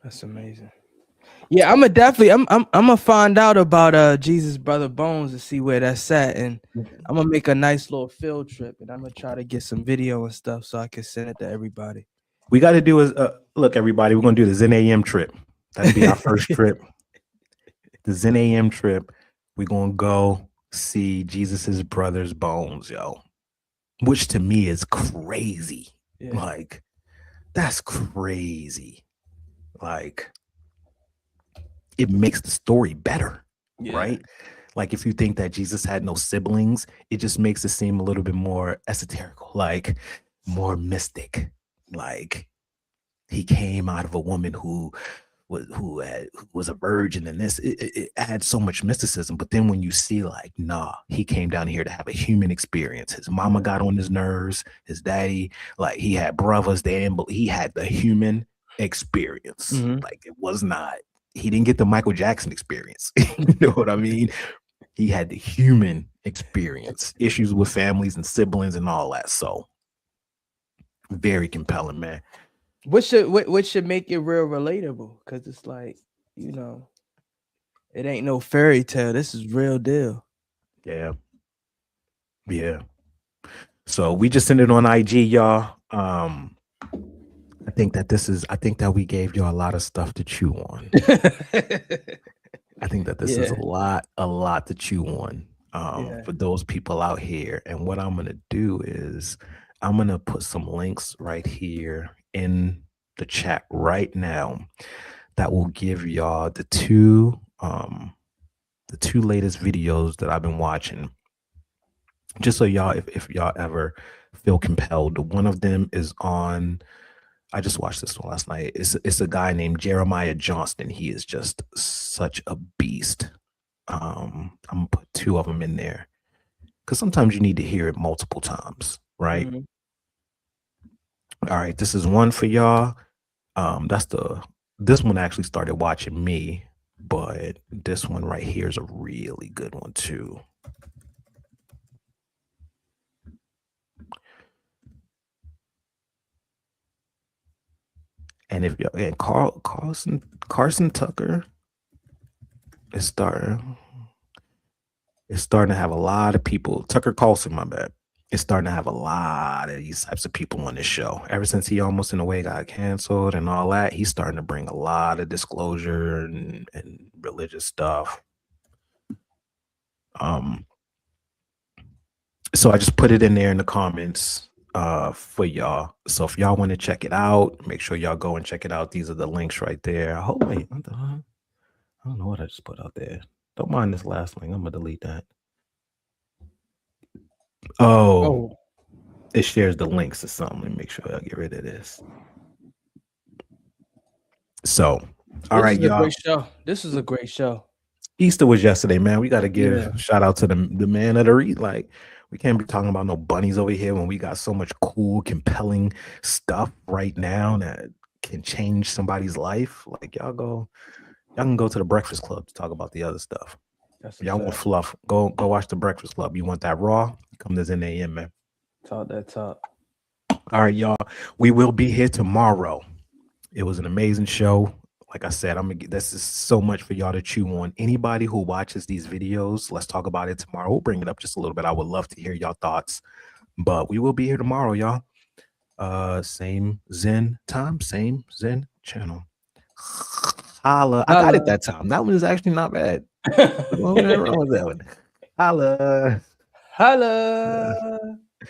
That's amazing. Yeah, I'm gonna find out about Jesus Brother Bones and see where that's at, and I'm gonna make a nice little field trip, and I'm gonna try to get some video and stuff so I can send it to everybody. We got to do look, everybody, we're gonna do the Zen AM trip. That'd be our first trip. The Zen AM trip. We're gonna go see Jesus's brother's bones, yo. Which to me is crazy. Yeah. Like, that's crazy. Like, it makes the story better, right? Like, if you think that Jesus had no siblings, it just makes it seem a little bit more esoterical, like more mystic. Like, he came out of a woman who was a virgin, and it adds so much mysticism. But then when you see, like, nah, he came down here to have a human experience. His mama got on his nerves, his daddy, like, he had brothers, he had the human experience. Like, it was not, he didn't get the Michael Jackson experience. You know what I mean? He had the human experience, issues with families and siblings and all that. So very compelling, man. What should make it real relatable? Because it's like, you know, it ain't no fairy tale. This is real deal. Yeah. So we just sent it on IG, y'all. I think that we gave y'all a lot of stuff to chew on. I think that this is a lot to chew on for those people out here. And what I'm going to do is I'm going to put some links right here in the chat right now that will give y'all the two latest videos that I've been watching. Just so y'all, if y'all ever feel compelled, one of them is on, I just watched this one last night. It's a guy named Jeremiah Johnston. He is just such a beast. I'm gonna put two of them in there because sometimes you need to hear it multiple times, right? All right, this is one for y'all. This one actually started watching me, but this one right here is a really good one too. And if y'all, and Carson Tucker is starting to have a lot of people. Tucker Carlson, my bad. It's starting to have a lot of these types of people on this show. Ever since he almost in a way got canceled and all that, he's starting to bring a lot of disclosure and religious stuff. So I just put it in there in the comments for y'all. So if y'all want to check it out, make sure y'all go and check it out. These are the links right there. Oh wait, what the hell? I don't know what I just put out there. Don't mind this last link. I'm gonna delete that. Oh, It shares the links or something. Let me make sure I get rid of this. So, all right, y'all. Great show. This is a great show. Easter was yesterday, man. We got to give a shout out to the man of the read. Like, we can't be talking about no bunnies over here when we got so much cool, compelling stuff right now that can change somebody's life. Like, y'all can go to the Breakfast Club to talk about the other stuff. Y'all want fluff? Go watch the Breakfast Club. You want that raw? Come to Zen AM, man. Talk that talk. All right, y'all. We will be here tomorrow. It was an amazing show. Like I said, this is so much for y'all to chew on. Anybody who watches these videos, let's talk about it tomorrow. We'll bring it up just a little bit. I would love to hear y'all thoughts. But we will be here tomorrow, y'all. Same Zen time, same Zen channel. Holla. I got it that time. That one is actually not bad. What was that one? Holla. Holla.